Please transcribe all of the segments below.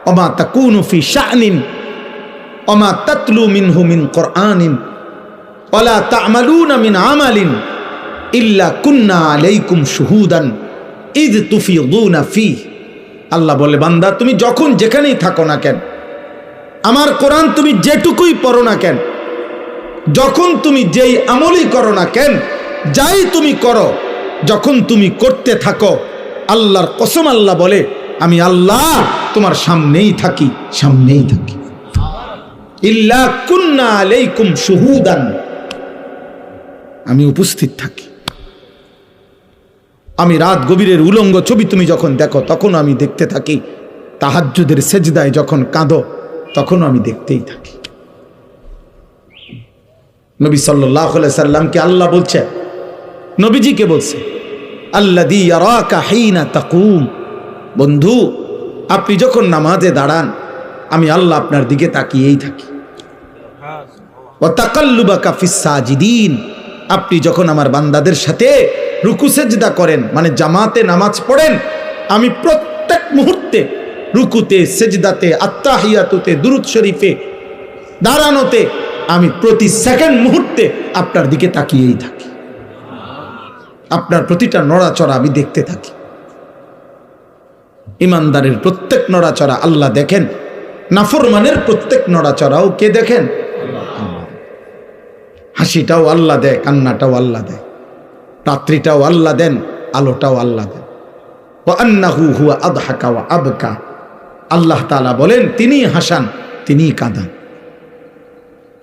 ওমা তাকুনু ফি শা'নিন ওমা তাতলু মিনহু মিন কুরআনিন ওয়ালা তা'মালুনা মিন আমালিন ইল্লা কুন্না আলাইকুম শুহুদান ইয তুফিদুনা ফীহি। আল্লাহ বলে, বান্দা তুমি যখন যেখানেই থাকো না কেন, আমার কোরআন তুমি যেটুকুই পড়ো না কেন, যখন তুমি যেই আমলই করো না কেন, যাই তুমি করো, যখন তুমি করতে থাকো, আল্লাহর কসম আল্লাহ বলে আমি আল্লাহ তোমার সামনেই থাকি, সামনেই থাকি। ইল্লা কুন্না আলাইকুম শুহুদান, আমি উপস্থিত থাকি। আমি রাত গভীরের উলঙ্গ ছবি তুমি যখন দেখো তখন আমি দেখতে থাকি, তাহাজ্জুদের সেজদায় যখন কাঁদো তখন আমি দেখতেই থাকি। নবী সাল্লাল্লাহু আলাইহি সাল্লামকে আল্লাহ বলছে, নবীজিকে বলছে, আল্লাযী ইয়ারাকা হিনা তাকুম, বন্ধু আপনি যখন নামাজে দাঁড়ান আমি আল্লাহ আপনার দিকে তাকিয়েই থাকি। ওয়া তাকাল্লুবাকা ফিস সাজিদিন, আপনি যখন আমার বান্দাদের সাথে রুকু সেজদা করেন, মানে জামাতে নামাজ পড়েন, আমি প্রত্যেক মুহূর্তে রুকুতে, সেজদাতে, আত্তাহিয়াতুতে, দুরূদ শরীফে, দাঁড়ানোতে আমি প্রতি সেকেন্ড মুহূর্তে আপনার দিকে তাকিয়েই থাকি। আপনার প্রতিটা নড়াচড়া আমি দেখতে থাকি। ইমানদারের প্রত্যেক নড়াচড়া আল্লাহ দেখেন, নাফরমানের প্রত্যেক নড়াচড়াও কে দেখেন? হাসিটাও আল্লাহ দেয়, কান্নাটাও আল্লাহ দেয়, রাত্রিটাও আল্লাহ দেন, আলোটাও আল্লাহ দেন। ওয়া আন্নাহু হুয়া আদহাকা ওয়া আবকা, আল্লাহ তাআলা বলেন তিনি হাসান, তিনি কাঁদান।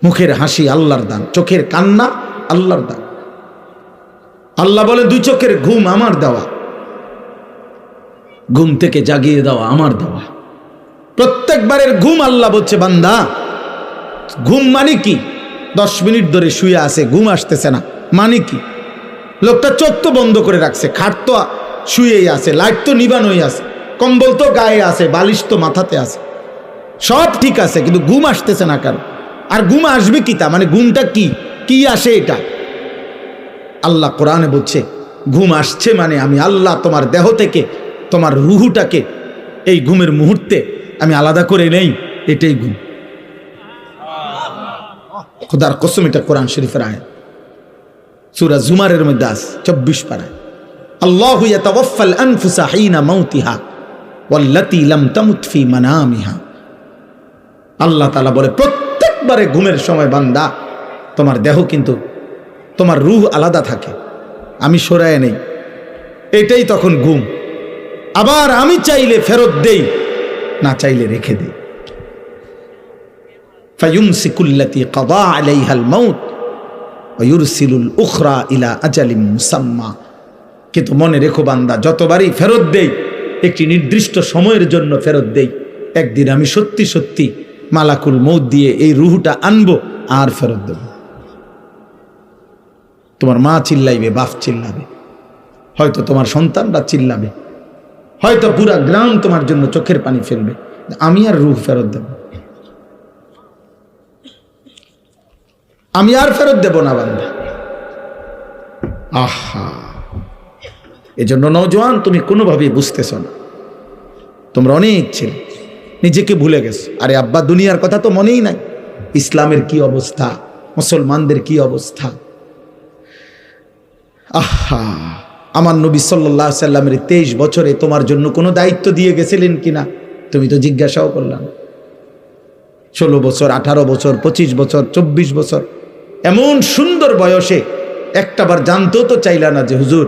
মুখের হাসি আল্লাহর দান, চোখের কান্না আল্লাহর দান। আল্লাহ বলে দুই চোখের ঘুম আমার দেওয়া, ঘুম থেকে জাগিয়ে দেওয়া আমার দেওয়া। প্রত্যেকবারের ঘুম আল্লাহ বলছে, বান্দা ঘুম মানে কি? 10 মিনিট ধরে শুয়ে আছে, ঘুম আসতেছে না, মানে কি? লোকটা চোখ তো বন্ধ করে রাখছে, খাট তো শুয়েই আছে, লাইট তো নিবানোই আছে, কম্বল তো গায়ে আছে, বালিশ তো মাথাতে আছে, সব ঠিক আছে, কিন্তু ঘুম আসতেছে না কারো। আর ঘুম আসবে কি? তা মানে ঘুমটা কি কি আসে এটা? আল্লাহ কোরআনে বলছে ঘুম আসছে মানে আমি আল্লাহ তোমার দেহ থেকে তোমার রুহুটাকে এই ঘুমের মুহূর্তে আমি আলাদা করে নেই, এটাই ঘুম। খোদার কসম, এটা কোরআন শরীফের আয়াত, সূরা জুমারের মধ্যে আছে 24 পারায়। আল্লাহু ইয়াতাওয়াফাল আনফুসা হিনা মাউতিহা ওয়াল্লাতী লাম তামুত ফি মানামিহা। আল্লাহ তাআলা বলে প্রত্যেকবারে ঘুমের সময় বান্দা তোমার দেহ কিন্তু তোমার রূহ আলাদা থাকে, আমি সরায় নেই, এটাই তখন ঘুম। আবার আমি চাইলে ফেরত দেই, না চাইলে রেখে দেই। ফায়ুমসিকুল্লাতী কাদা আলাইহাল মাউত ওয়া ইউরসিলুল উখরা ইলা আজালিম মুসাম্মা। কিন্তু মনে রেখো বান্দা, যতবারই ফেরত দেই একটি নির্দিষ্ট সময়ের জন্য ফেরত দেই, একদিন আমি সত্যি সত্যি মালাকুল মউত দিয়ে এই রূহটা আনবো আর ফেরত দেব। তোমার মা চিল্লাইবে, বাপ চিল্লাবে, হয়তো তোমার সন্তানরা চিল্লাবে, হয়তো পুরা গ্রাম তোমার জন্য চোখের পানি ফেলবে, আমি আর রূহ ফেরত দেব, আমি আর ফেরত দেব না বান্দা। আহা, এজন্য নওজোয়ান তুমি কোনোভাবেই বুঝতেছ না, তোমরা অনেক ছেলে নিজেকে ভুলে গেছো। আরে আব্বা দুনিয়ার কথা তো মনেই নাই, ইসলামের কি অবস্থা, মুসলমানদের কি অবস্থা। আহা, আমার নবী সাল্লাল্লাহু আলাইহি সাল্লামের 23 বছরে তোমার জন্য কোনো দায়িত্ব দিয়ে গেছিলেন কিনা তুমি তো জিজ্ঞাসাও করলাম। 16 বছর, 18 বছর, 25 বছর, 24 বছর, এমন সুন্দর বয়সে একটাবার জানতেও তো চাইলা না যে হুজুর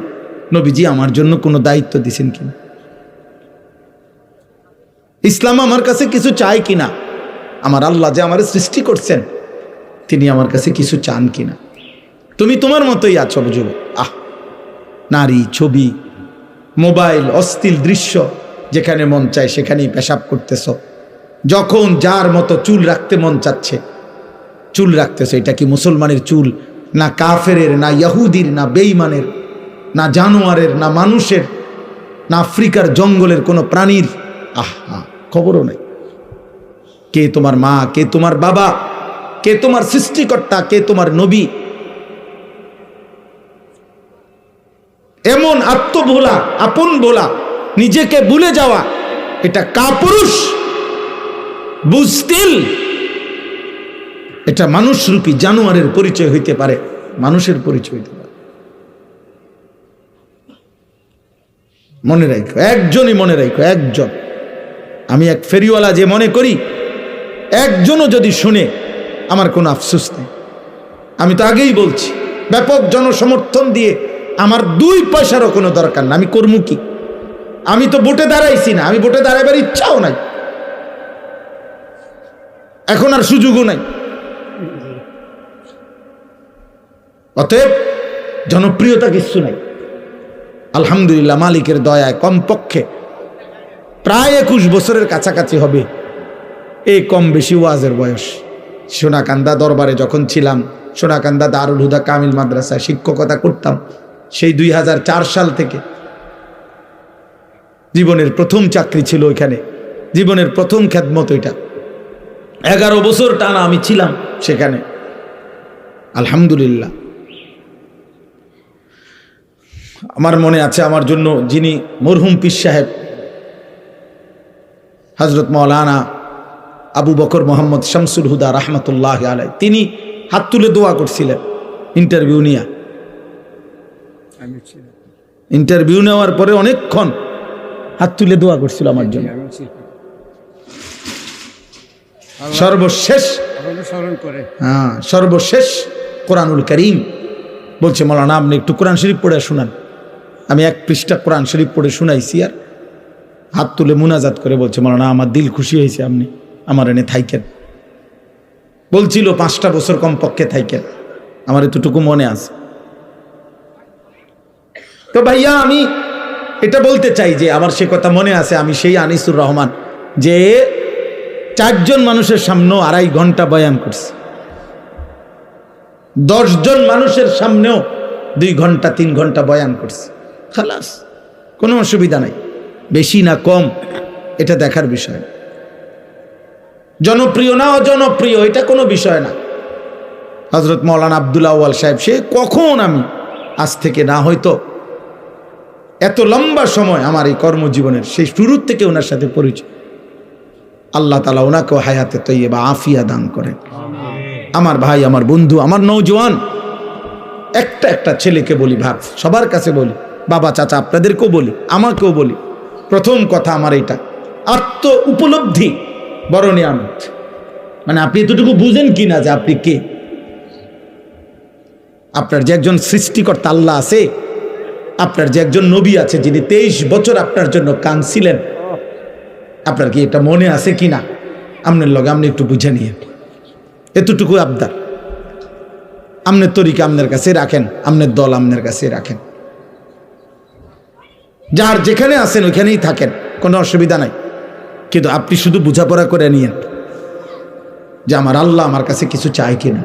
নবীজি আমার জন্য কোনো দায়িত্ব দিছেন কিনা, ইসলাম আমার কাছে কিছু চায় কিনা, আমার আল্লাহ যে আমার সৃষ্টি করছেন তিনি আমার কাছে কিছু চান কিনা। তুমি তোমার মতোই আছো বুঝো। আহ, নারী, ছবি, মোবাইল, অশ্লীল দৃশ্য, যেখানে মন চায় সেখানেই পেশাব করতেছ, যখন যার মতো চুল রাখতে মন চাচ্ছে চুল রাখতেছ। এটা কি মুসলমানের চুল, না কাফেরের, না ইহুদির, না বেঈমানের, না জানোয়ারের, না মানুষের, না আফ্রিকার জঙ্গলের কোনো প্রাণীর? আহা, খবরও নেই। কে তোমার মা, কে তোমার বাবা, কে তোমার সৃষ্টিকর্তা, কে তোমার নবী? এমন আত্মভোলা, আপন ভোলা, নিজেকে ভুলে যাওয়া, এটা কাপুরুষ, বুঝতিল এটা মানুষরূপী জানোয়ারের পরিচয় হইতে পারে, মানুষের পরিচয় হইতে পারে। মনে রাখো, একজনই মনে রাখো, একজন। আমি এক ফেরিওয়ালা যে মনে করি, একজনও যদি শুনে আমার কোনো আফসোস নেই। আমি তো আগেই বলছি, ব্যাপক জনসমর্থন দিয়ে আমার 2 পয়সারও কোনো দরকার না। আমি করবো কি? আমি তো ভোটে দাঁড়াইছি না, আমি ভোটে দাঁড়াবার ইচ্ছাও নাই, এখন আর সুযোগও নাই। অতএব জনপ্রিয়তা কিছু নাই। আলহামদুলিল্লাহ, মালিকের দয়ায় কমপক্ষে প্রায় 21 বছরের কাছাকাছি হবে এই কম বেশি ওয়াজের বয়স। সোনাকান্দা দরবারে যখন ছিলাম, সোনাকান্দা দারুল হুদা কামিল মাদ্রাসায় শিক্ষকতা করতাম, সেই 2004 সাল থেকে জীবনের প্রথম চাকরি ছিল ওইখানে, জীবনের প্রথম খেদমত ওইটা। 11 বছর টানা আমি ছিলাম সেখানে, আলহামদুলিল্লাহ। আমার মনে আছে, আমার জন্য যিনি মরহুম পীর সাহেব হযরত মাওলানা আবু বকর মোহাম্মদ শামসুল হুদা রাহমাতুল্লাহ আলাইহি, তিনি হাত তুলে দোয়া করছিলেন ইন্টারভিউ নিয়ে। ইন্টারভিউ নেওয়ার পরে অনেকক্ষণ হাত তুলে দোয়া করছিল আমার জন্য। সর্বশেষ কোরআনুল কারীম বলছে, মাওলানা আপনি একটু কোরআন শরীফ পড়ে শোনান। আমি 1 পৃষ্ঠা কোরআন শরীফ পড়ে শুনাইছি, আর হাত তুলে মুনাজাত করে বলছে, মাওলানা আমার দিল খুশি হয়েছে, আপনি আমার এনে থাইকেন। বলছিল 5টা বছর কমপক্ষে থাইকেন, আমার এতটুকু মনে আছে। তো ভাইয়া, আমি এটা বলতে চাই যে আমার সে কথা মনে আছে, আমি সেই আনিসুর রহমান যে 4 জন মানুষের সামনেও 2.5 ঘন্টা বয়ান করছে, 10 জন মানুষের সামনেও 2 ঘন্টা 3 ঘন্টা বয়ান করছে। খালাস, কোনো অসুবিধা নাই, বেশি না কম এটা দেখার বিষয়। জনপ্রিয় না অজনপ্রিয় এটা কোনো বিষয় না। হযরত মাওলানা আব্দুল আউয়াল সাহেব, সে কখন, আমি আজ থেকে না হয়তো এত লম্বা সময় আমার এই কর্মজীবনের সেই শুরুর থেকে ওনার সাথে পরিচয়। আল্লাহ তাআলা ওনাকেও হায়াতে তৈয়বা আফিয়া দান করেন। আমার ভাই, আমার বন্ধু, আমার নওজোয়ান, একটা ছেলেকে বলি, ভাব সবার কাছে বলি, বাবা চাচা আপনাদেরকেও বলি, আমাকেও বলি, প্রথম কথা আমার এটা, আত্ম উপলব্ধি বড় নিয়ামত। মানে আপনি এতটুকু বুঝেন কিনা যে আপনি কে, আপনার যে একজন সৃষ্টিকর্তা আল্লাহ আছে, আপনার যে একজন নবী আছে যিনি 23 বছর আপনার জন্য কাঁদছিলেন, আপনার কি এটা মনে আছে কিনা? আপনার লগে আপনি একটু বুঝে নিয়ে, এতটুকু আবদার। আপনার তরিকা আপনার কাছে রাখেন, আপনার দল আপনার কাছে রাখেন, যার যেখানে আছেন ওইখানেই থাকেন, কোনো অসুবিধা নাই। কিন্তু আপনি শুধু বোঝাপড়া করে নিয়েন যে আমার আল্লাহ আমার কাছে কিছু চায় কিনা।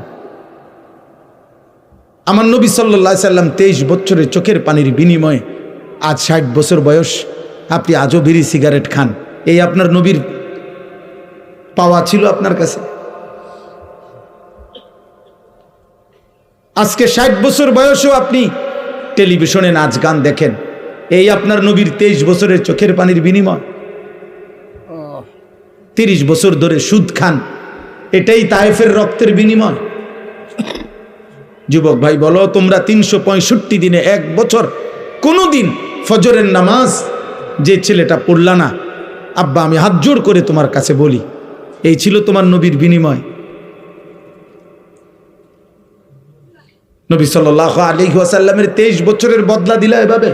আমার নবী সাল্লাল্লাহু আলাইহি সাল্লাম 23 বছরের চোখের পানির বিনিময়ে আজ 60 বছর বয়স, আপনি আজও বিড়ি সিগারেট খান, এই আপনার নবীর পাওয়া ছিল আপনার কাছে? আজকে 60 বছর বয়সেও আপনি টেলিভিশনে নাচ গান দেখেন, এই আপনার নবীর 23 বছরের চোখের পানির বিনিময়। 30 বছর ধরে সুদ খান, এটাই তায়েফের রক্তের বিনিময়। যুবক ভাই বলো, তোমরা 365 দিনে 1 বছর কোনোদিন ফজরের নামাজ যে ছেলেটা পড়লা না, আব্বা আমি হাত জোড় করে তোমার কাছে বলি, এই ছিল তোমার নবীর বিনিময়। নবী সাল্লাল্লাহু আলাইহি ওয়াসাল্লামের 23 বছরের বদলা দিলা এভাবে,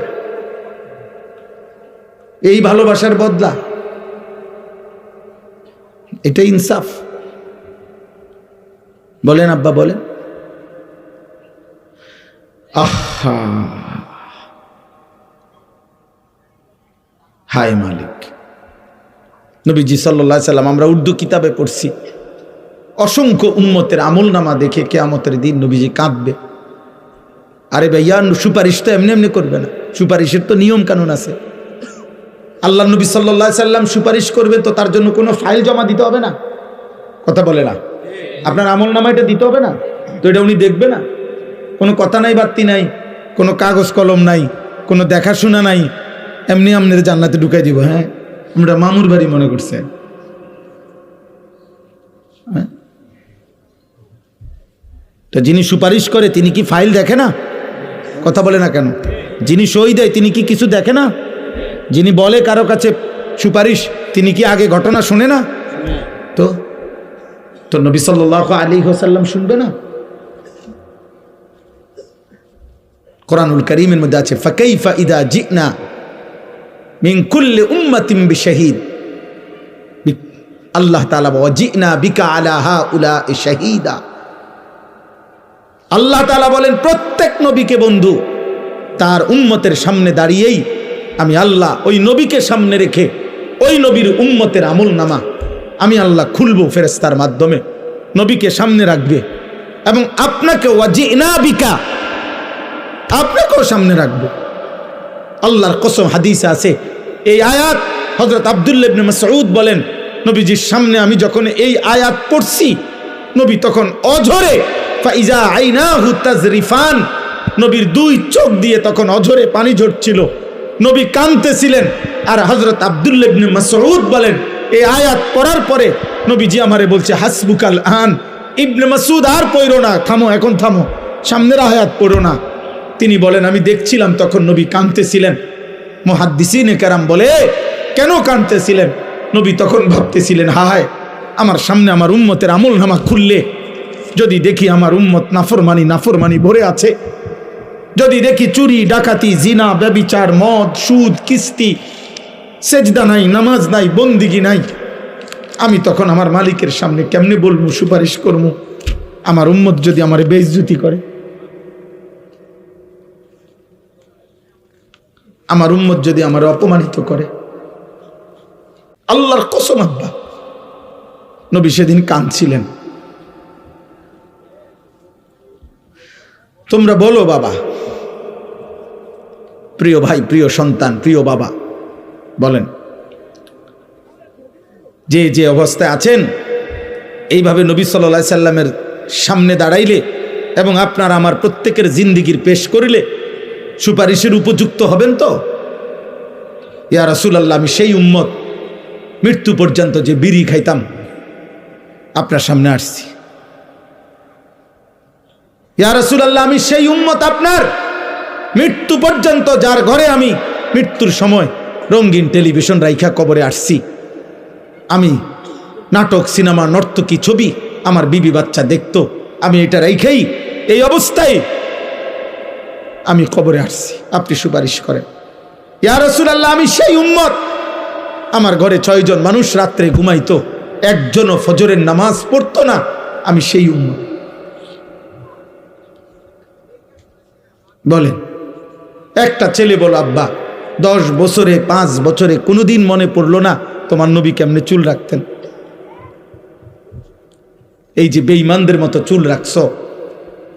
এই ভালোবাসার বদলা, এটা ইনসাফ? বলেন আব্বা, বলেন। আহা, হায় মালিক। নবীজি সাল্লাল্লাহু আলাইহি সাল্লাম, আমরা উর্দু কিতাবে পড়ছি, অসংখ্য উম্মতের আমলনামা দেখে কিয়ামতের দিন নবীজি কাঁদবে। আরে ভাইয়া, সুপারিশ তো এমনি এমনি করবে না, সুপারিশের তো নিয়ম কানুন আছে। আল্লাহ নবী সাল্লাল্লাহু আলাইহি সাল্লাম সুপারিশ করবে তো তার জন্য কোনো ফাইল জমা দিতে হবে না? কথা বলে না? আপনার আমলনামা এটা দিতে হবে না তো? এটা উনি দেখবে না? কোনো কথা নাই, বার্তি নাই, কোনো কাগজ কলম নাই, কোনো দেখাশোনা নাই, এমনি আপনাদের জান্নাতে ঢুকাই দিব। হ্যাঁ, আমরা মামুর বাড়ি মনে করছে। হ্যাঁ? তো যিনি সুপারিশ করে তিনি কি ফাইল দেখে না? কথা বলে না কেন? যিনি সই দেয় তিনি কি কিছু দেখে না? যিনি বলে কারো কাছে সুপারিশ তিনি কি আগে ঘটনা শুনে না? তো তো নবী সাল্লাল্লাহু আলাইহি ওয়াসাল্লাম শুনবে না? কোরআনুল কারীমের মধ্যে আছে ফাকাইফা ইদা জিনা মিন কুল্লি উম্মাতিন বিশাহিদ, আল্লাহ তাআলা ওয়াজিনা বিকা আলা হাউলাই শাহীদা। আল্লাহ তাআলা বলেন প্রত্যেক নবীকে বন্ধু তার উম্মতের সামনে দাঁড়িয়েই আমি আল্লাহ ওই নবীকে সামনে রেখে ওই নবীর উম্মতের আমলনামা আমি আল্লাহ খুলবো ফেরেশতার মাধ্যমে, নবীকে সামনে রাখবে এবং আপনাকে ওয়াজিনা বিকা আপনাকেও সামনে রাখবো। আল্লাহর কসম হাদিসে আছে এই আয়াত হযরত আব্দুল্লাহ ইবনে মাসউদ বলেন নবীজির সামনে আমি যখন এই আয়াত পড়ছি নবী তখন অঝরে ফাইজা আইনাহু তাজরিফান, নবীর দুই চোখ দিয়ে তখন অঝরে পানি ঝরছিল, নবী কাঁদতেছিলেন। আর হযরত আব্দুল্লাহ ইবনে মাসউদ বলেন এই আয়াত পড়ার পরে নবীজি আমারে বলছে হাসবুকাল আন, ইবনে মাসউদ আর পড়ো না, থামো, এখন থামো, সামনের আয়াত পড়ো না। তিনি বলেন আমি দেখছিলাম তখন নবী কাঁদতেছিলেন। মুহাদ্দিসিনে কেরাম বলে কেন কাঁদতেছিলেন? নবী তখন ভাবতেছিলেন হায় আমার সামনে আমার উম্মতের আমলনামা খুললে যদি দেখি আমার উম্মত নাফরমানি ভরে আছে, যদি দেখি চুরি ডাকাতি জিনা ব্যভিচার মদ সুদ কিস্তি সেজদা নাই নামাজ নাই বন্দিগি নাই, আমি তখন আমার মালিকের সামনে কেমনে বলবো সুপারিশ করবো? আমার উম্মত যদি আমার বেইজ্জতি করে, আমার উম্মত যদি আমার অপমানিত করে, আল্লাহর কসম আব্বা নবী সেদিন কাঁদছিলেন। তোমরা বলো বাবা, প্রিয় ভাই, প্রিয় সন্তান, প্রিয় বাবা, বলেন যে যে অবস্থায় আছেন এইভাবে নবী সাল্লাল্লাহু আলাইহি সাল্লামের সামনে দাঁড়াইলে এবং আপনার আমার প্রত্যেকের জিন্দিগির পেশ করিলে সুপারিশের উপযুক্ত হবেন তো? ইয়া রাসূলুল্লাহ আমি সেই উম্মত মৃত্যু পর্যন্ত যে বিড়ি খাইতাম আপনার সামনে আসছি। ইয়া রাসূলুল্লাহ আমি সেই উম্মত আপনার মৃত্যু পর্যন্ত যার ঘরে আমি মৃত্যুর সময় রঙিন টেলিভিশন রাইখা কবরে আসছি। আমি নাটক সিনেমা নর্তকী ছবি আমার বিবি বাচ্চা দেখতো, আমি এটা রাইখাই এই অবস্থায় আমি কবরে আসছি, আপনি সুপারিশ করেন। ইয়া রাসূলুল্লাহ আমি সেই উম্মত আমার ঘরে 6 জন মানুষ রাত্রে ঘুমাইতো, একজনও ফজরের নামাজ পড়তো না, আমি সেই উম্মত। বলেন একটা ছেলে বলো আব্বা 10 বছরে 5 বছরে কোনোদিন মনে পড়লো না তোমার নবী কেমনে চুল রাখতেন? এই যে বেঈমানদের মতো চুল রাখছো,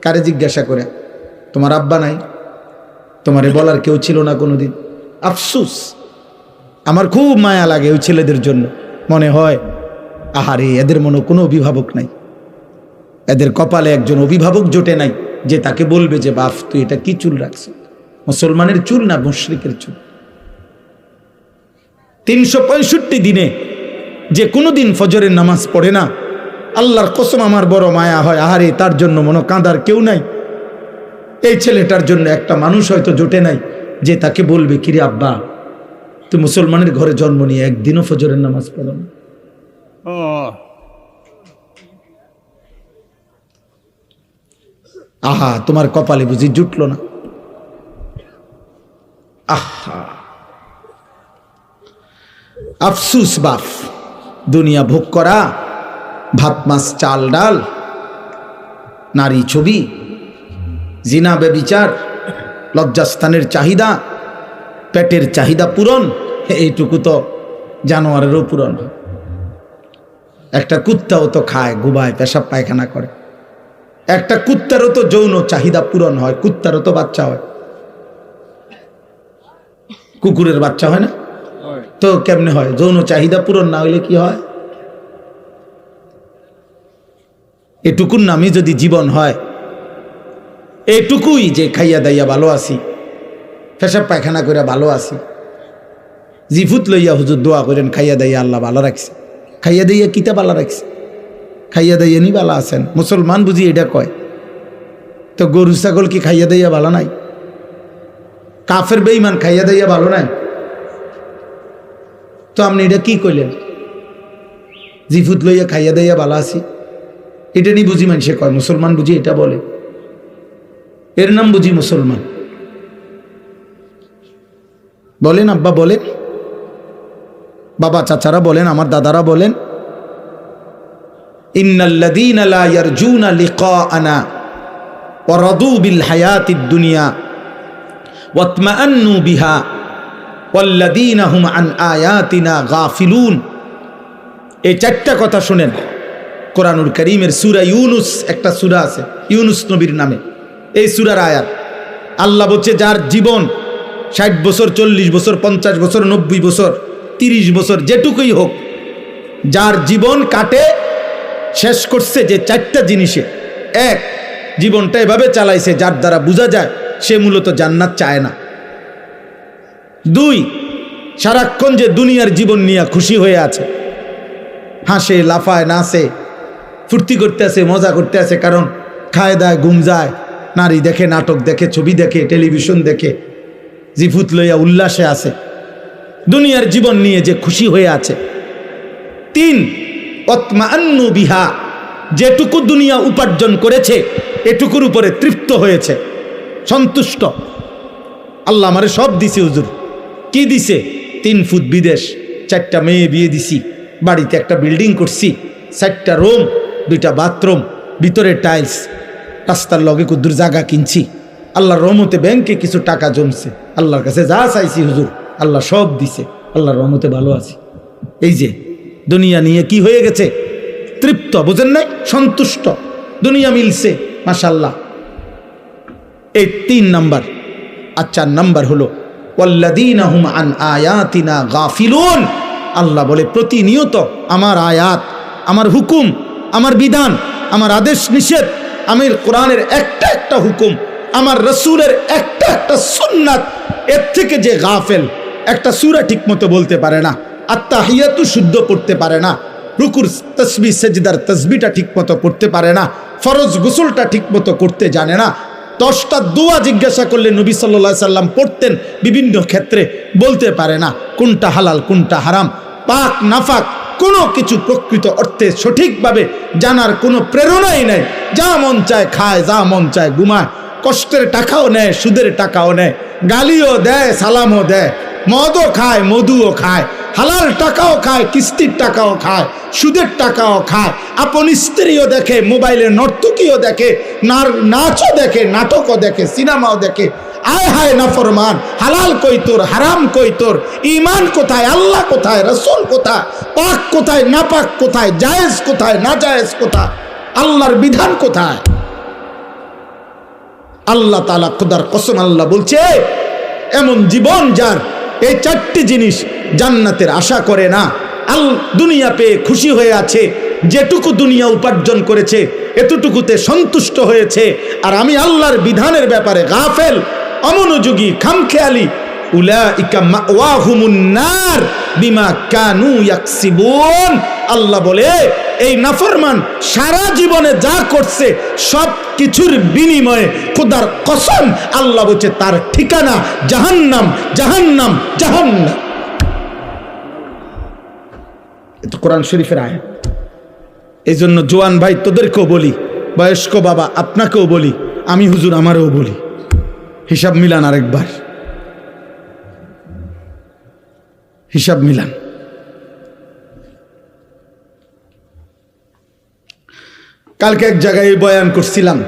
কারে জিজ্ঞাসা করে? তোমার আব্বা নাই, তোমারে বলার কেউ ছিল না কোনোদিন? আফসুস, আমার খুব মায়া লাগে ওই ছেলেদের জন্য। মনে হয় আহারে এদের মনে কোনো অভিভাবক নাই, এদের কপালে একজন অভিভাবক জোটে নাই যে তাকে বলবে যে বাপ তুই এটা কি চুল রাখছো। মুসলমানের চুল না মুশরিকের চুল। 365 দিনে যে কোনো দিন ফজরের নামাজ পড়ে না, আল্লাহর কসম আমার বড় মায়া হয়, আহারে তার জন্য মনে কাঁদার কেউ নাই। এই ছেলেটার জন্য একটা মানুষ হয়তো জোটে নাই যে তাকে বলবে কিরে আব্বা তুই মুসলমানের ঘরে জন্ম নিয়ে একদিনও ফজরের নামাজ পড়ো না। আহা তোমার কপালে বুঝি জুটলো না? আহা আফসুস বাপ, দুনিয়া ভোগ করা, ভাত মাছ চাল ডাল, নারী ছবি, জিনা ব্যভিচার, লজ্জাস্থানের চাহিদা, পেটের চাহিদা পূরণ, এইটুকু তো জানোয়ারেরও পূরণ। একটা কুত্তাও তো খায়, ঘুমায়, পেশাব পায়খানা করে। একটা কুত্তারও তো যৌন চাহিদা পূরণ হয়, কুত্তারও তো বাচ্চা হয়, কুকুরের বাচ্চা হয় না? তো কেমনে হয়? যৌন চাহিদা পূরণ না হইলে কি হয়? এটুকুর নামে যদি জীবন হয়, এটুকুই যে খাইয়া দাইয়া ভালো আছি, পেশাব পায়খানা করে ভালো আছি, জিফুত লইয়া হুজুর দোয়া করেন খাইয়া দাইয়া আল্লাহ ভালো রাখছে, খাইয়া দাইয়া কিতা ভালো রাখছে? খাইয়া দাইয়া নি বালা আছেন, মুসলমান বুঝি এটা কয়। তো গরু ছাগল কি খাইয়া দাইয়া ভালো নাই? কাফের বেঈমান খাইয়া দাইয়া ভালো নাই? তো আপনি এটা কি কইলেন? জিফুত লইয়া খাইয়া দাইয়া ভালো আছি, এটা নি বুঝি মানুষে কয়। মুসলমান বুঝি এটা বলে, এর নাম বুঝি মুসলমান? বলেন আব্বা, বলেন বাবা, চাচারা বলেন, আমার দাদারা বলেন, ইন্নাল্লাযীনা লা ইয়ারজুনা লিকাআনা ওয়া রাদু বিল হায়াতিদ দুনিয়া ওয়াতমাআন্নু বিহা ওয়াল্লাযীনা হুম আন আয়াতিনা গাফিলুন। এই চারটা কথা শুনেন কোরআনুল কারীমের সূরা ইউনুস, একটা সূরা আছে ইউনুস নবীর নামে, এই সূরার আয়াত। আল্লাহ বলছে যার জীবন 60 বছর, 40 বছর, 50 বছর, 90 বছর, 30 বছর, যেটুকুই হোক, যার জীবন কাটে শেষ করছে যে চারটা জিনিসে, এক, জীবনটা এভাবে চালাইছে যার দ্বারা বোঝা যায় সে মূলত জান্নাত চায় না। 2, সারাক্ষণ যে দুনিয়ার জীবন নিয়ে খুশি হয়ে আছে, হাসে, লাফায়, নাচে, ফুর্তি করতে আছে, মজা করতে আছে, কারণ খায় দায়, ঘুম যায়, নারী দেখে, নাটক দেখে, ছবি দেখে, টেলিভিশন দেখে, জিফুত লইয়া উল্লাসে আছে, দুনিয়ার জীবন নিয়ে যে খুশি হয়ে আছে। 3, ওয়াতমাআন্নু বিহা, যেটুকু দুনিয়া উপার্জন করেছে এটুকুর উপরে তৃপ্ত হয়েছে, সন্তুষ্ট। আল্লাহ আমারে সব দিছে হুজুর। কি দিছে? 3 ফুট বিদেশ, 4টা মেয়ে বিয়ে দিছি, বাড়িতে একটা বিল্ডিং করছি, 4টা রুম, 2টা বাথরুম, ভিতরে টাইলস, রাস্তার লগে কুদ্দুর জায়গা কিনছি, আল্লাহর রহমতে ব্যাংকে কিছু টাকা জমছে, আল্লাহর কাছে যা চাইছি হুজুর আল্লাহ সব দিছে, আল্লাহর রহমতে ভালো আছি। এই যে দুনিয়া নিয়ে কি হয়ে গেছে? তৃপ্ত, বুঝেন নাই? সন্তুষ্ট, দুনিয়া মিলছে, মাশাআল্লাহ। এই 3 নাম্বার। আর 4 নাম্বার হলো ওয়াল্লাযীনা হুম আন আয়াতিনা গাফিলুন। আল্লাহ বলে প্রতিনিয়ত আমার আয়াত, আমার হুকুম, আমার বিধান, আমার আদেশ নিষেধ, আমির কোরআনের একটা হুকুম, আমার রসুলের একটা সুন্নাত, এর থেকে যে গাফেল, একটা সূরা ঠিক মতো বলতে পারে না, আত্তাহিয়াতু শুদ্ধ পড়তে পারে না, রুকুর তাসবিহ সেজদার তাসবিহটা ঠিক মতো পড়তে পারে না, ফরজ গোসলটা ঠিক মতো করতে জানে না, 10টা দোয়া জিজ্ঞাসা করলে নবী সাল্লাল্লাহু আলাইহি সাল্লাম পড়তেন, বিভিন্ন ক্ষেত্রে বলতে পারে না কোনটা হালাল কোনটা হারাম, পাক নাফাক কোনো কিছু প্রকৃত অর্থে সঠিকভাবে জানার কোনো প্রেরণাই নেই, যা মন চায় খায়, যা মন চায় ঘুমায়, কষ্টের টাকাও নেয়, সুদের টাকাও নেয়, গালিও দেয়, সালামও দেয়, মদও খায়, মধুও খায়, হালাল টাকাও খায়, কিস্তির টাকাও খায়, সুদের টাকাও খায়, আপন স্ত্রীও দেখে, মোবাইলে নর্তকীও দেখে, নাচও দেখে, নাটকও দেখে, সিনেমাও দেখে। আয় হায় নাফরমান, হালাল কই তোর, হারাম কই তোর, ঈমান কোথায়, আল্লাহ কোথায়, রাসূল কোথায়, পাক কোথায়, নাপাক কোথায়, জায়েজ কোথায়, নাজায়েজ কোথায়, আল্লাহর বিধান কোথায়? আল্লাহ তাআলা খোদার কসম আল্লাহ বলছে, এমন জীবন যার এই 4টি জিনিস জান্নাতের আশা করে না, দুনিয়া পেয়ে খুশি হয়ে আছে, যেটুকু দুনিয়া উপার্জন করেছে এতটুকুতে সন্তুষ্ট হয়েছে, আর আমি আল্লাহর বিধানের ব্যাপারে গাফেল, অমনোযোগী, খামখেয়ালি, উলাইকা মাওয়াহুমুন নার বিমা কানু ইয়াকসিবুন। আল্লাহ বলে এই নাফরমান সারা জীবনে যা করছে সব কিছুর বিনিময়ে খোদার কসম আল্লাহ বলছে তার ঠিকানা জাহান্নাম, জাহান্নাম, জাহান্নাম। এটা কোরআন শরীফের আয়াত। এই জন্য জোয়ান ভাই তোদেরকেও বলি, বয়স্ক বাবা আপনাকেও বলি, আমি হুজুর আমারও বলি, হিসাব মিলান, আরেকবার হিসাব মিলান। কালকে এক জায়গায় বয়ান করছিলাম,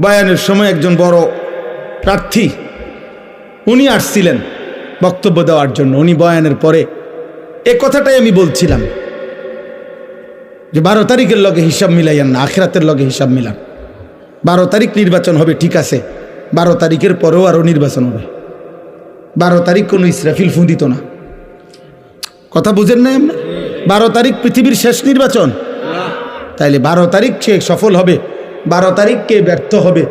বয়ানের সময় একজন বড় প্রার্থী উনি আসছিলেন বক্তব্য দেওয়ার জন্য। উনি বয়ানের পরে এ কথাটাই আমি বলছিলাম যে 12 তারিখের লগে হিসাব মিলাইয়েন না, আখিরাতের লগে হিসাব মিলান। 12 তারিখ নির্বাচন হবে, ঠিক আছে, 12 তারিখের পরেও আরও নির্বাচন হবে। 12 তারিখ কোনো ইসরাফিল ফুঁদিত না, কথা বুঝেন নাই আপনার? 12 তারিখ পৃথিবীর শেষ নির্বাচন, তাইলে 12 তারিখ কে সফল হবে, 12 তারিখ কে ব্যর্থ হবে,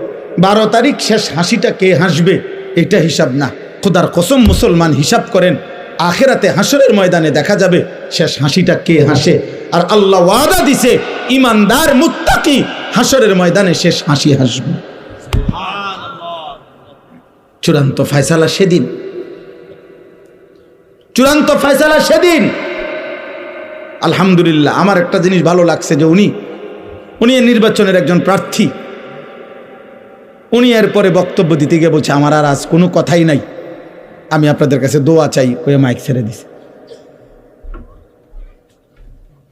12 তারিখ শেষ হাসিটা কে হাসবে, এটা হিসাব না। খোদার কসম মুসলমান হিসাব করেন, আখেরাতে হাসরের ময়দানে দেখা যাবে শেষ হাসিটা কে হাসে? আর আল্লাহ ওয়াদা দিছে ঈমানদার মুত্তাকি হাসরের ময়দানে শেষ হাসি হাসবে। চূড়ান্ত ফয়সালা সেদিন, চূড়ান্ত ফয়সালা সেদিন। আলহামদুলিল্লাহ, আমার একটা জিনিস ভালো লাগছে যে উনি এই নির্বাচনের একজন প্রার্থী। উনি এরপরে বক্তব্য দিতে গিয়ে বলছে আমার আর আজ কোনো কথাই নাই, আমি আপনাদের কাছে দোয়া চাই, কয়ে মাইক ছেড়ে দিছে।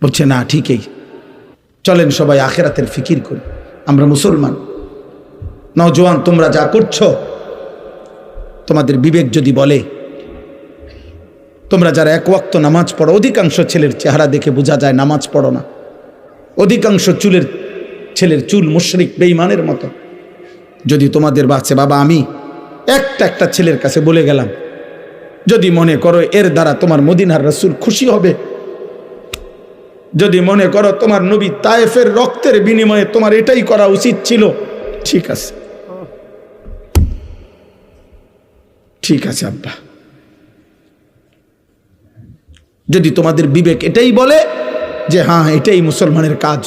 বলছে না ঠিকই, চলেন সবাই আখিরাতের ফিকির করি। আমরা মুসলমান, নওজোয়ান তোমরা যা করছো, তোমাদের বিবেক যদি বলে, তোমরা যারা এক ওয়াক্ত নামাজ পড়ো, অধিকাংশ ছেলের চেহারা দেখে বোঝা যায় নামাজ পড়ো না। অধিকাংশ ছেলের চুল মুশরিক বেঈমানের মতো। যদি তোমাদের বাচ্চা বাবা আমি একটা ছেলের কাছে বলে গেলাম, যদি মনে করো এর দ্বারা তোমার মদিনার রাসূল খুশি হবে, যদি মনে করো তোমার নবী তায়েফের রক্তের বিনিময়ে তোমার এটাই করা উচিত ছিল, ঠিক আছে, ঠিক আছে আব্বা। যদি তোমাদের বিবেক এটাই বলে যে হ্যাঁ এটাই মুসলমানের কাজ,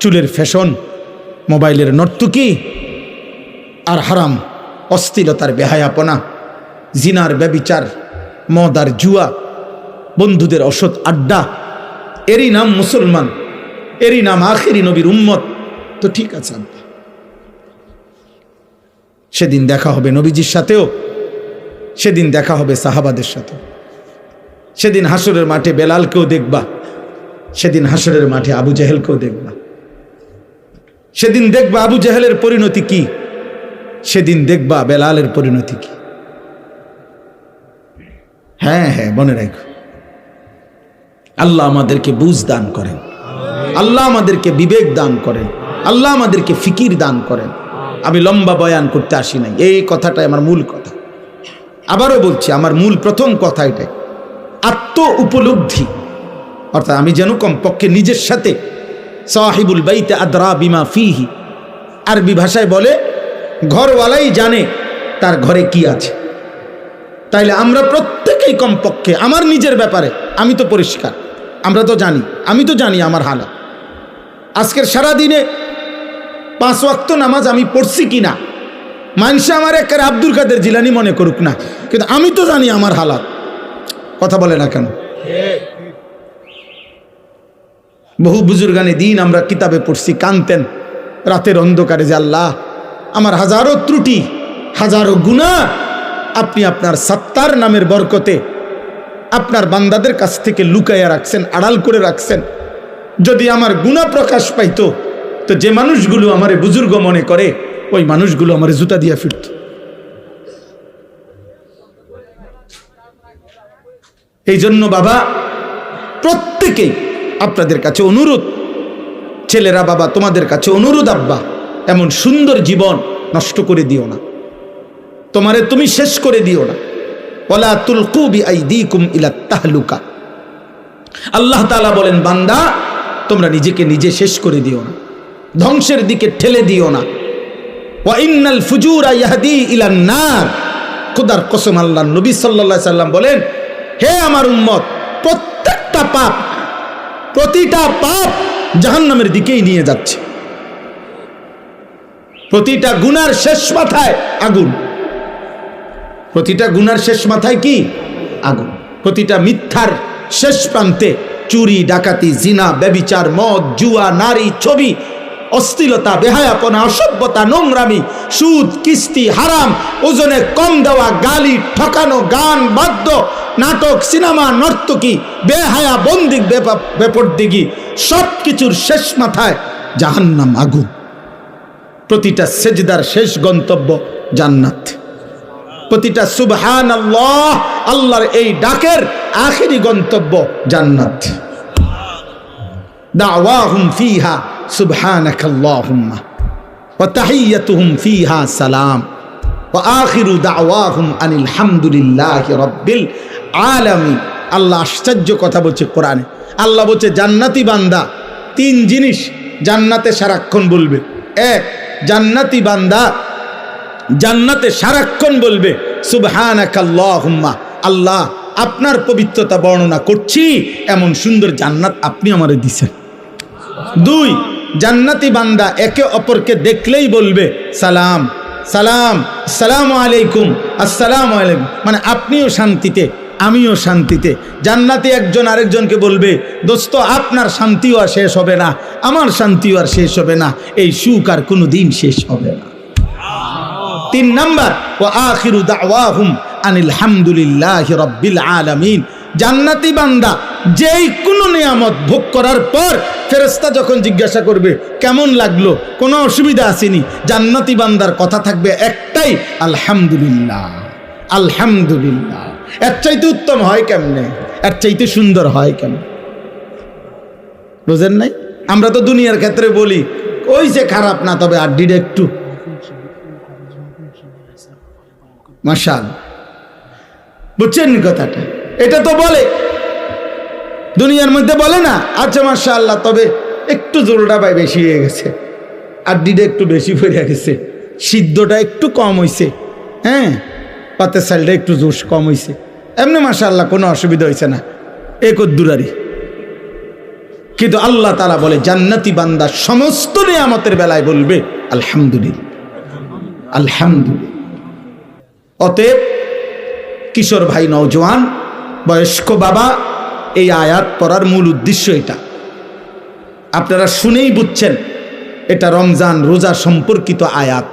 চুলের ফ্যাশন, মোবাইলের নর্তুকি আর হারাম, অশ্লীলতার বেহায়াপনা, জিনার ব্যভিচার, মদ আর জুয়া, বন্ধুদের অসৎ আড্ডা, এরই নাম মুসলমান, এরই নাম আখেরি নবীর উম্মত, তো ঠিক আছে আব্বা। সেদিন দেখা হবে নবীজির সাথেও, সেদিন দেখা হবে সাহাবাদের সাথে, সেদিন হাসরের মাঠে বেলালকেও দেখবা, সেদিন হাসরের মাঠে আবু জেহেলকেও দেখবা, সেদিন দেখবা আবু জেহেলের পরিণতি কি, সেদিন দেখবা বেলালের পরিণতি কি। হ্যাঁ হ্যাঁ, মনে রাখো, আল্লাহ আমাদেরকে বুঝ দান করেন, আল্লাহ আমাদেরকে বিবেক দান করেন, আল্লাহ আমাদেরকে ফিকির দান করেন। আমি লম্বা বয়ান করতে আসি নাই, এই কথাটাই আমার মূল কথা। আবারও বলছি, আমার মূল প্রথম কথা এটাই, আত্ম উপলব্ধি। অর্থাৎ আমি যেন কমপক্ষে নিজের সাথে, সাহিবুল বাইতে আদরা বিমা ফিহি, আরবি ভাষায় বলে ঘরওয়ালাই জানে তার ঘরে কি আছে। তাইলে আমরা প্রত্যেকেই কমপক্ষে আমার নিজের ব্যাপারে আমি তো পরিষ্কার, আমরা তো জানি, আমি তো জানি আমার হালাত। আজকের সারাদিনে 5 ওয়াক্ত নামাজ আমি পড়ছি কিনা, মানুষে আমার একের আব্দুল কাদের জিলানি মনে করুক না, কিন্তু আমি তো জানি আমার হালাত। কথা বলে না কেন? বহু বুজুর্গানে দিন আমরা কিতাবে পড়ছি, কানতেন রাতের অন্ধকারে যে আল্লাহ আমার হাজারো ত্রুটি, হাজারো গুনাহ আপনি আপনার সাত্তার নামের বরকতে আপনার বান্দাদের কাছ থেকে লুকাইয়া রাখছেন, আড়াল করে রাখছেন। যদি আমার গুনাহ প্রকাশ পাইতো, তো যে মানুষগুলো আমারে বুজুর্গ মনে করে, ওই মানুষগুলো আমারে জুতা দিয়া ফিরত। এই জন্য বাবা, প্রত্যেকেই আপনাদের কাছে অনুরোধ, ছেলেরা বাবা তোমাদের কাছে অনুরোধ, আব্বা এমন সুন্দর জীবন নষ্ট করে দিও না, তোমারে তুমি শেষ করে দিও না। ওয়ালা তুলকু বিআইদিকুম ইলা তাহলুকা। আল্লাহ তাআলা বলেন, বান্দা তোমরা নিজেকে নিজে শেষ করে দিও না, ধ্বংসের দিকে ঠেলে দিও না। ওয়া ইন্নাল ফুজুরা ইয়াহদি ইলান নার। খোদার কসম, আল্লাহর নবী সাল্লাল্লাহু আলাইহি সাল্লাম বলেন, হে আমার উম্মত, প্রত্যেকটা পাপ, প্রতিটা পাপ জাহান্নামের দিকেই নিয়ে যাচ্ছে। প্রতিটা গুনার শেষ মাথায় আগুন, প্রতিটা গুনার শেষ মাথায় কি? আগুন। প্রতিটা মিথ্যার শেষ প্রান্তে চুরি, ডাকাতি, জিনা, ব্যভিচার, মদ, জুয়া, নারী, ছবি, অশ্লীলতা, বেহায়াপনা, অসভ্যতা, নোংরামি, সুদ, কিস্তি, হারাম, ওজনে কম দেওয়া, গালি, ঠকানো, গান, বাদ্য, নাটক, সিনেমা, নর্তকী, বেহায়া, বন্দিক, বেপরদিগি, সব কিছুর শেষ মাথায় জাহান্নাম, আগুন। প্রতিটা সেজদার শেষ গন্তব্য জান্নাত। প্রতিটা সুবহানাল্লাহ, আল্লাহর এই ডাকের আখেরি গন্তব্য জান্নাত। দাওয়াহুম ফিহা সুবহানাকাল্লাহুম্মা ওয়া তাহিয়্যাতুহুম ফিহা সালাম ওয়া আখিরু দাওয়াহুম আনিল হামদুলিল্লাহি রাব্বিল আলামিন। আল্লাহ আশ্চর্য কথা বলছে কোরআনে। আল্লাহ বলছে জান্নাতি বান্দা 3 জিনিস জান্নাতে সারাক্ষণ বলবে। 1, জান্নাতি বান্দা জান্নাতে সারাক্ষণ বলবে সুবহানাকাল্লাহুম্মা, আল্লাহ আপনার পবিত্রতা বর্ণনা করছি, এমন সুন্দর জান্নাত আপনি আমারে দিছেন। 2, জান্নাতি বান্দা একে অপরকে দেখলেই বলবে সালাম সালাম, আসসালামু আলাইকুম, আসসালামু আলাইকুম, মানে আপনিও শান্তিতে আমিও শান্তিতে। জান্নাতি একজন আরেকজনকে বলবে দোস্ত আপনার শান্তিও আর শেষ হবে না, আমার শান্তিও আর শেষ হবে না, এই সুখ আর কোনো দিন শেষ হবে না। 3 নাম্বার, ওয়া আখিরু দাওয়াহুম আনিল হামদুলিল্লাহি রাব্বিল আলামিন। জান্নাতি বান্দা যেই কোনো নিয়ামত ভোগ করার পর ফেরেশতা যখন জিজ্ঞাসা করবে কেমন লাগলো, কোনো অসুবিধা আসেনি, জান্নাতি বান্দার কথা থাকবে একটাই, আলহামদুলিল্লাহ আলহামদুলিল্লাহ। এর চাইতে উত্তম হয় কেমনে, এর চাইতে সুন্দর হয় কেমন? বুঝেন নাই? আমরা তো দুনিয়ার ক্ষেত্রে বলি ওই যে খারাপ না, তবে আড্ডিটা একটু মাশাআল্লাহ। বুঝছেন কথাটা? এটা তো বলে দুনিয়ার মধ্যে, বলে না আচ্ছা মাশাআল্লাহ, তবে একটু জোরটা ভাই বেশি হয়ে গেছে, আড্ডিটা একটু বেশি পড়ে গেছে, সিদ্ধটা একটু কম হয়েছে, হ্যাঁ পাতের চালটা একটু জোশ কম হয়েছে, এমনি মাশাআল্লাহ কোনো অসুবিধা হয়েছে না, একদ্দুরারি। কিন্তু আল্লাহ তাআলা বলে জান্নাতি বান্দা সমস্ত নিয়ামতের বেলায় বলবে আলহামদুলিল্লাহ আলহামদুলিল্লাহ। অতএব কিশোর ভাই, নওজোয়ান, বয়স্ক বাবা, এই আয়াত পড়ার মূল উদ্দেশ্য এটা। আপনারা শুনেই বুঝছেন এটা রমজান রোজা সম্পর্কিত আয়াত।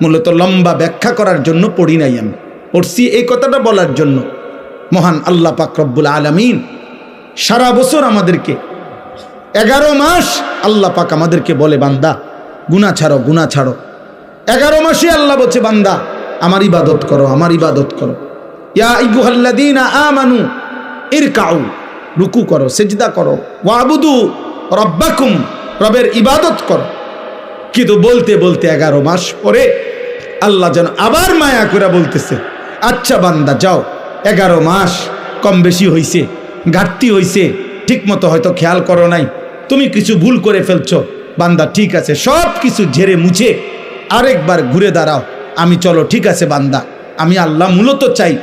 মূলত লম্বা ব্যাখ্যা করার জন্য পড়ি নাই, আমি পড়ছি এই কথাটা বলার জন্য। মহান আল্লাহ পাক রব্বুল আলামিন সারা বছর আমাদেরকে 11 মাস আল্লাহ পাক আমাদেরকে বলে বান্দা গুনাহ ছাড়ো, গুনাহ ছাড়ো। 11 মাসে আল্লাহ বলছে বান্দা আমার ইবাদত করো, আমার ইবাদত করো। ইয়া আইয়ুহাল্লাযীনা আমানু ইরকাউ, রুকু করো, সিজদা করো, ওয়াবুদু রাব্বাকুম, রবের ইবাদত করো। কিন্তু বলতে বলতে 11 মাস পরে আল্লাহ যেন আবার মায়া করে বলতেছে আচ্ছা বান্দা যাও, 11 মাস কম বেশি হইছে, ঘাটতি হইছে, ঠিক মতো হয়তো খেয়াল করো নাই, তুমি কিছু ভুল করে ফেলছো, বান্দা ঠিক আছে, সব কিছু ঝেড়ে মুছে আরেকবার ঘুরে দাঁড়াও, আমি চলো ঠিক আছে বান্দা, আমি আল্লাহ মূলত চাই।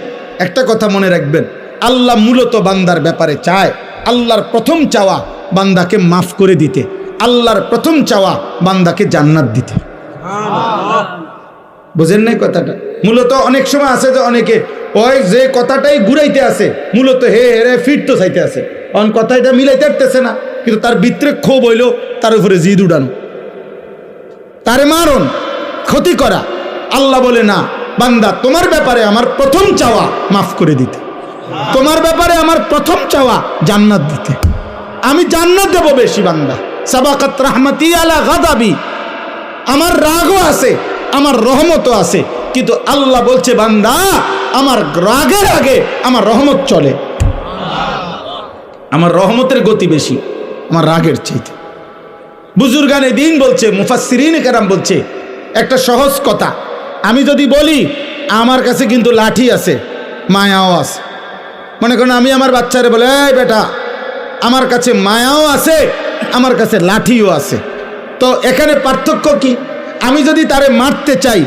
একটা কথা মনে রাখবেন, আল্লাহ মূলত বান্দার ব্যাপারে চায়, আল্লাহর প্রথম চাওয়া বান্দাকে মাফ করে দিতে, আল্লাহর প্রথম চাওয়া বান্দাকে জান্নাত দিতে। বুঝেন নাই কথাটা? মূলত অনেক সময় আছে যে অনেকে ওই যে কথাটাই ঘুরাইতে আছে, মূলত হে হেরে ফিরতো চাইতে আছে, অন কথাটা মিলাইতে পারতেছে না, কিন্তু তার ভিতরে ক্ষোভ হইল, তার উপরে জিদ উড়ানো, তারে মারণ, ক্ষতি করা। আল্লাহ বলে না বান্দা তোমার ব্যাপারে আমার প্রথম চাওয়া মাফ করে দিতে, তোমার ব্যাপারে আমার প্রথম চাওয়া জান্নাত দিতে, আমি জান্নাত দেব বেশি। বান্দা সাবাকাত রাহমাতি আলা গাদাবি, আমার রাগও আছে, আমার রহমতও আছে, কিন্তু আল্লাহ বলছে বান্দা আমার রাগের আগে আমার রহমত চলে, আমার রহমতের গতি বেশি আমার রাগের চাইতে। বুজুর্গানে দিন বলছে, মুফাসসিরিনে কেরাম বলছে একটা সহজ কথা, আমি যদি বলি আমার কাছে কিন্তু লাঠি আছে, মায়াও আছে, মনে করেন আমি আমার বাচ্চারে বলে এই বেটা আমার কাছে মায়াও আছে, আমার কাছে লাঠিও আছে, তো এখানে পার্থক্য কি? আমি যদি তারে মারতে চাই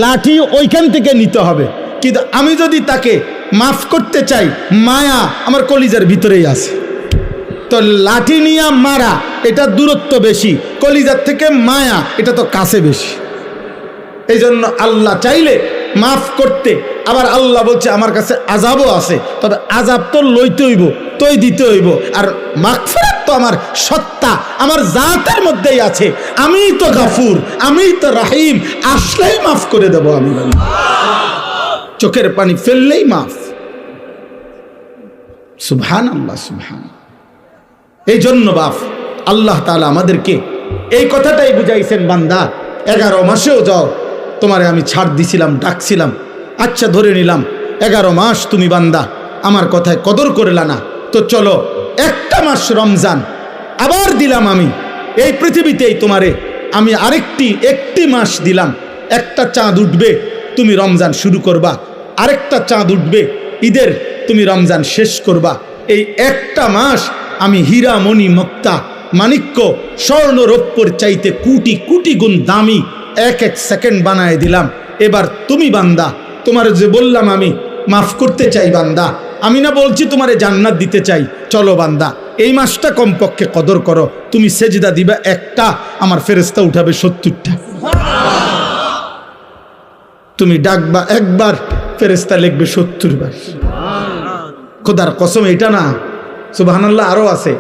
লাঠি ওইখান থেকে নিতে হবে, কিন্তু আমি যদি তাকে মাফ করতে চাই মায়া আমার কলিজার ভিতরেই আছে। তো লাঠি নিয়ে মারা এটা দূরত্ব বেশি, কলিজার থেকে মায়া এটা তো কাছে বেশি। এই জন্য আল্লাহ চাইলে মাফ করতে, আবার আল্লাহ বলছে আমার কাছে আযাবও আছে, তবে আযাব তো লইতে হইব, তোই দিতে হইব, আর মাগফিরাত তো আমার সত্তা আমার জাতের মধ্যেই আছে, আমিই তো গাফুর, আমিই তো রাহিম, আসলেই মাফ করে দেব আমি, চোখের পানি ফেললেই মাফ। সুবহানাল্লাহ সুবহানাল্লাহ। এই জন্য বাপ আল্লাহ তাআলা আমাদেরকে এই কথাটাই বুঝাইছেন, বান্দা 11 মাসেও যাও, তোমারে আমি ছাড় দিছিলাম, ডাকছিলাম, আচ্ছা ধরে নিলাম 11 মাস তুমি বান্দা আমার কথায় কদর করলা না, তো চলো একটা মাস রমজান আবার দিলাম আমি এই পৃথিবীতেই, তোমারে আমি একটি মাস দিলাম, একটা চাঁদ উঠবে তুমি রমজান শুরু করবা, আরেকটা চাঁদ উঠবে ঈদের তুমি রমজান শেষ করবা। এই একটা মাস আমি হীরা মণি মুক্তা মাণিক্য স্বর্ণ রৌপ্যর চাইতে কোটি কোটি গুণ দামি এক এক সেকেন্ড বানায় দিলাম। এবার তুমি বান্দা, তোমার যে বললাম আমি মাফ করতে চাই বান্দা, আমি না বলছি তোমারে জান্নাত দিতে চাই, চলো বান্দা এই মাসটা কমপক্ষে কদর করো, তুমি সেজদা দিবা একটা, আমার ফেরেশতা উঠাবে 70টা। তুমি ডাকবা একবার, ফেরেশতা লিখবে 70 বার। খোদার কসম এটা না, সুবহানাল্লাহ আরো আছে,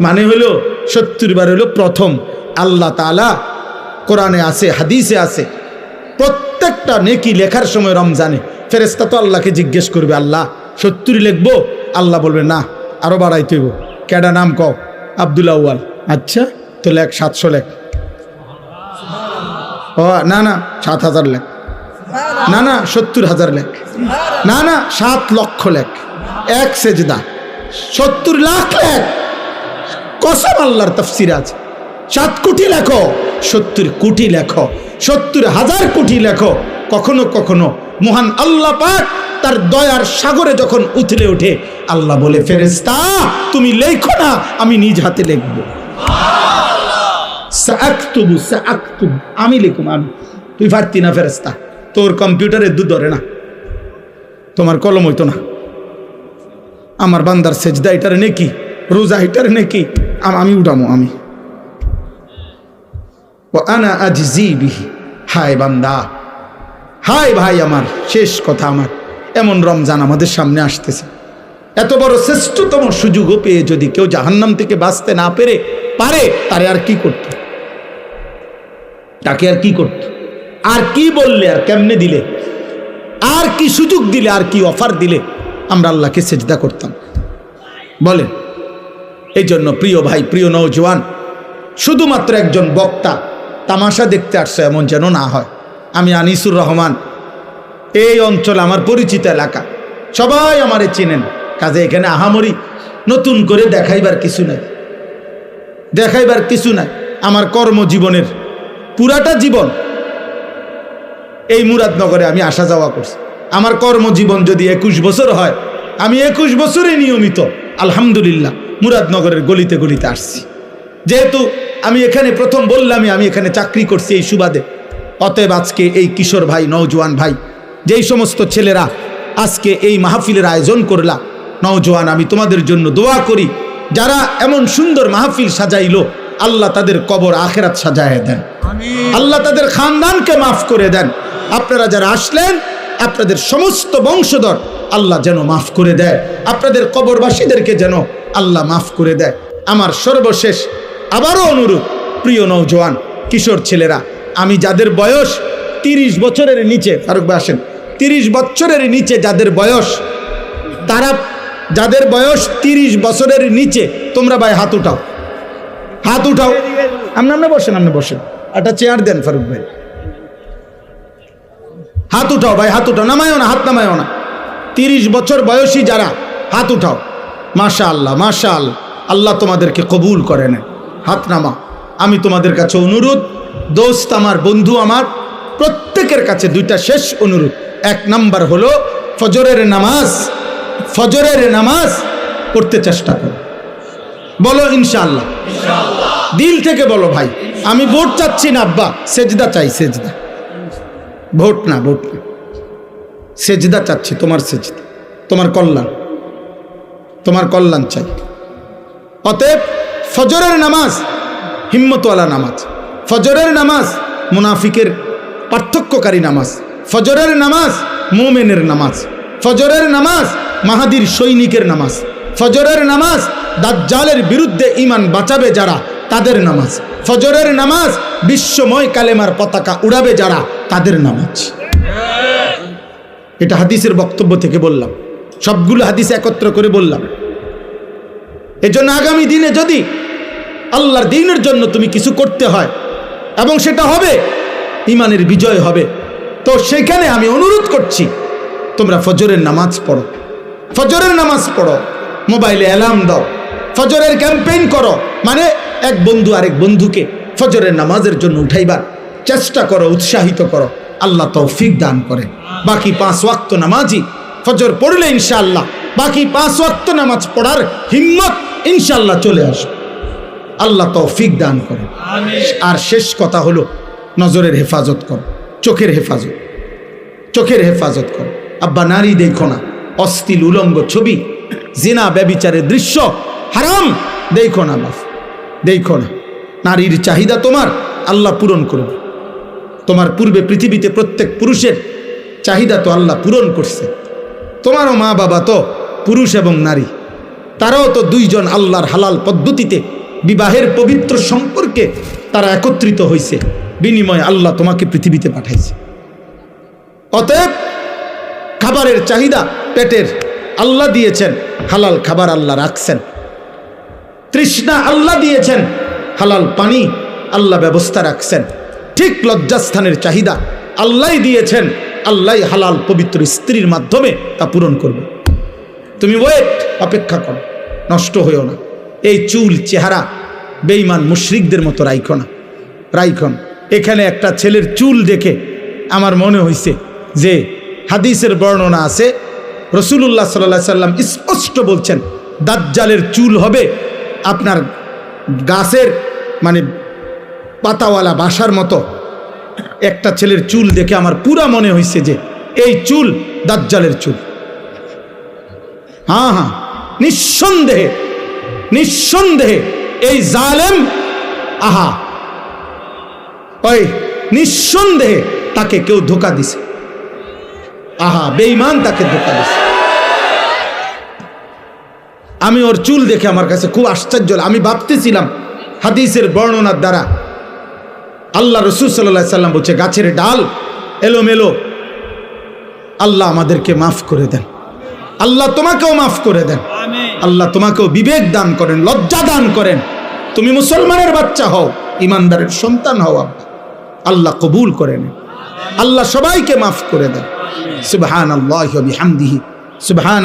মানে হলো 70 বার হলো প্রথম। আল্লাহ তাআলা কোরআনে আছে, হাদিসে আছে, প্রত্যেকটা নেকি লেখার সময় রমজানে ফেরেশতা তো আল্লাহকে জিজ্ঞেস করবে, আল্লাহ 70 লিখবো? আল্লাহ বলবে না, আরো বাড়াইতে হইব। কেডা নাম কও? আব্দুল আউয়াল। আচ্ছা তো লেখ 700 লেখ। ও না না 7000 লেখ, না না 70,000 লেখ, না না 7 লক্ষ লেখ, এক সেজদা 70 লাখ লেখ। কসম আল্লাহর তাফসীর আছে, 7 কোটি লেখো, 70 কোটি লেখো, 70,000 কোটি লেখো। কখনো কখনো মহান আল্লাহ পাক তার দয়ার সাগরে যখন উথলে ওঠে, আল্লাহ বলে ফেরেশতা তুমি লেখো না, আমি নিজ হাতে লিখব। সাআকতুবু সাআকতুবু, আমি লিখুম, আমি। তুই পারতি না ফেরেশতা, তোর কম্পিউটারে দুধ ধরে না, তোমার কলম হইতো না। আমার বান্দার সেজদা এটার নেকি, রোজা এটার নেকি, আমি উঠামো, আমি। ও আনা আজজি বিহি, হায় বান্দা, হায় ভাই আমার, শেষ কথা আমার, এমন রমজান আমাদের সামনে আসতেছে, এত বড় শ্রেষ্ঠতম সুযোগও পেয়ে যদি কেউ জাহান্নাম থেকে বাঁচতে না পারে, তারে আর কি করত? তাকে আর কি করত? আর কি বললে, আর কেমনে দিলে, আর কি সুযোগ দিলে, আর কি অফার দিলে আমরা আল্লাহকে সেজদা করতাম বলেন? এই জন্য প্রিয় ভাই, প্রিয় নওজোয়ান, শুধুমাত্র একজন বক্তা তামাশা দেখতে আসছে এমন যেন না হয়। আমি আনিসুর রহমান, এই অঞ্চল আমার পরিচিত এলাকা, সবাই আমারে চিনেন, কাজে এখানে আহামরি নতুন করে দেখাইবার কিছু নাই, দেখাইবার কিছু নাই। আমার কর্মজীবনের পুরাটা জীবন এই মুরাদনগরে আমি আসা যাওয়া করছি। আমার কর্মজীবন যদি 21 বছর হয়, আমি 21 বছরে নিয়মিত আলহামদুলিল্লাহ মুরাদনগরের গলিতে গলিতে আসছি। যেহেতু আমি এখানে প্রথম বললামই, আমি এখানে চাকরি করছি এই সুবাদে, অতএব আজকে এই কিশোর ভাই, নওজোয়ান ভাই, যেই সমস্ত ছেলেরা আজকে এই মাহফিলের আয়োজন করলা, নওজোয়ান, আমি তোমাদের জন্য দোয়া করি, যারা এমন সুন্দর মাহফিল সাজাইলো, আল্লাহ তাদের কবর আখেরাত সাজায় দেন, আল্লাহ তাদের খানদানকে মাফ করে দেন। আপনারা যারা আসলেন, আপনাদের সমস্ত বংশধর আল্লাহ যেন মাফ করে দেয়, আপনাদের কবরবাসীদেরকে যেন আল্লাহ মাফ করে দেয়। আমার সর্বশেষ আবারও অনুরোধ, প্রিয় নওজোয়ান কিশোর ছেলেরা, আমি যাদের বয়স 30 বছরের নিচে, ফারুক ভাই আসেন, 30 বছরের নিচে যাদের বয়স, তারা যাদের বয়স 30 বছরের নিচে, তোমরা ভাই হাত উঠাও, হাত উঠাও। আপনি বসেন, আপনি বসেন, একটা চেয়ার দেন ফারুক ভাই, হাত উঠাও ভাই, হাত উঠাও, নামায়ও না, হাত নামায়ও না। 30 বছর বয়সী যারা, হাত উঠাও। মাশাআল্লাহ, মাশাআল্লাহ, আল্লাহ তোমাদেরকে কবুল করে নেয়। হাত নামা। আমি তোমাদের কাছে অনুরোধ, দোস্ত আমার, বন্ধু আমার, প্রত্যেকের কাছে দুইটা শেষ অনুরোধ। 1 নাম্বার হলো ফজরের নামাজ, ফজরের নামাজ পড়তে চেষ্টা করো। বলো ইনশাআল্লাহ, দিল থেকে বলো ভাই, আমি ভোট চাচ্ছি না আব্বা, সেজদা চাই, সেজদা, ভোট না, ভোট না, সেজদা চাচ্ছি, তোমার সেজদা, তোমার কল্যাণ, তোমার কল্যাণ চাই। অতএব ফজরের নামাজ হিম্মতওয়ালা নামাজ, ফজরের নামাজ মুনাফিকের পার্থক্যকারী নামাজ, ফজরের নামাজ মুমিনের নামাজ, ফজরের নামাজ মাহাদির সৈনিকের নামাজ, ফজরের নামাজ দাজ্জালের বিরুদ্ধে ঈমান বাঁচাবে যারা, তাদের নামাজ, ফজরের নামাজ বিশ্বময় কালেমার পতাকা উড়াবে যারা, তাদের নামাজ। এটা হাদিসের বক্তব্য থেকে বললাম, সবগুলো হাদিস একত্র করে বললাম। এজন্য আগামী দিনে যদি আল্লাহর দ্বীনের জন্য তুমি কিছু করতে হয় এবং সেটা হবে, ঈমানের বিজয় হবে, তো সেখানে আমি অনুরোধ করছি তোমরা ফজরের নামাজ পড়ো, ফজরের নামাজ পড়ো, মোবাইলে অ্যালার্ম দাও, ফজরের ক্যাম্পেইন করো, মানে এক বন্ধু আরেক বন্ধুকে ফজরের নামাজের জন্য উঠাইবার চেষ্টা করো, উৎসাহিত করো। আল্লাহ তৌফিক দান করে। বাকি 5 ওয়াক্ত নামাজি ফজর পড়লে ইনশাআল্লাহ বাকি 5 ওয়াক্ত নামাজ পড়ার হিম্মত ইনশাআল্লাহ চলে আসবে। আল্লাহ তৌফিক দান করে। আর শেষ কথা হলো, নজরের হেফাজত করো, চোখের হেফাজত, চোখের হেফাজত করো। আব্বা নারী দেখো না, অশ্লীল উলঙ্গ ছবি, জিনা ব্যভিচারের দৃশ্য হারাম দেখো না বাপ, দেখো না। নারীর চাহিদা তোমার আল্লাহ পূরণ করবে। তোমার পূর্বে পৃথিবীতে প্রত্যেক পুরুষের চাহিদা তো আল্লাহ পূরণ করছে। তোমারও মা বাবা তো পুরুষ এবং নারী, তারাও তো দুইজন আল্লাহর হালাল পদ্ধতিতে বিবাহের পবিত্র সম্পর্কে তারা একত্রিত হয়েছে, বিনিময়ে আল্লাহ তোমাকে পৃথিবীতে পাঠাইছে। অতএব খাবারের চাহিদা পেটের আল্লাহ দিয়েছেন, হালাল খাবার আল্লাহ রাখছেন। তৃষ্ণা আল্লাহ দিয়েছেন, হালাল পানি আল্লাহ ব্যবস্থা রাখছেন। ঠিক লজ্জাস্থানের চাহিদা আল্লাহ দিয়েছেন, আল্লাহ হালাল পবিত্র স্ত্রীর মাধ্যমে তা পূরণ করবে। তুমি ওয়েট, অপেক্ষা করো, নষ্ট হইও না। এই চুল চেহারা বেঈমান মুশরিকদের মতো রাইখো না, রাইখো না। এখানে একটা ছেলের চুল দেখে আমার মনে হয়েছে যে হাদিসের বর্ণনা আছে, রাসূলুল্লাহ সাল্লাল্লাহু আলাইহি সাল্লাম স্পষ্ট বলছেন দাজ্জালের চুল হবে আপনার গাছের মানে পাতাওয়ালা বাসার মতো। একটা ছেলের চুল দেখে আমার পুরা মনে হয়েছে যে এই চুল দাজ্জালের চুল। হ্যাঁ হ্যাঁ, নিঃসন্দেহে নিঃসন্দেহে এই জালেম, আহা ওই নিঃসন্দেহে তাকে কেউ ধোঁকা দিছে, আহা বেঈমান তাকে ধোঁকা দিছে। আমি ওর চুল দেখে আমার কাছে খুব আশ্চর্য, আমি ভাবতেছিলাম হাদিসের বর্ণনার দ্বারা আল্লাহ রাসূল সাল্লাল্লাহু আলাইহি সাল্লাম বলছে গাছের ডাল এলোমেলো, আল্লাহ আমাদেরকে মাফ করে দেন, আল্লাহ তোমাকেও মাফ করে দেন, আল্লাহ তোমাকেও বিবেক দান করেন, লজ্জা দান করেন। তুমি মুসলমানের বাচ্চা হও, ইমানদারের সন্তান হও, আল্লাহ কবুল করে নেন, আল্লাহ সবাইকে মাফ করে দেন। সুবহানাল্লাহি ওয়া বিহামদিহি সুবহানাক।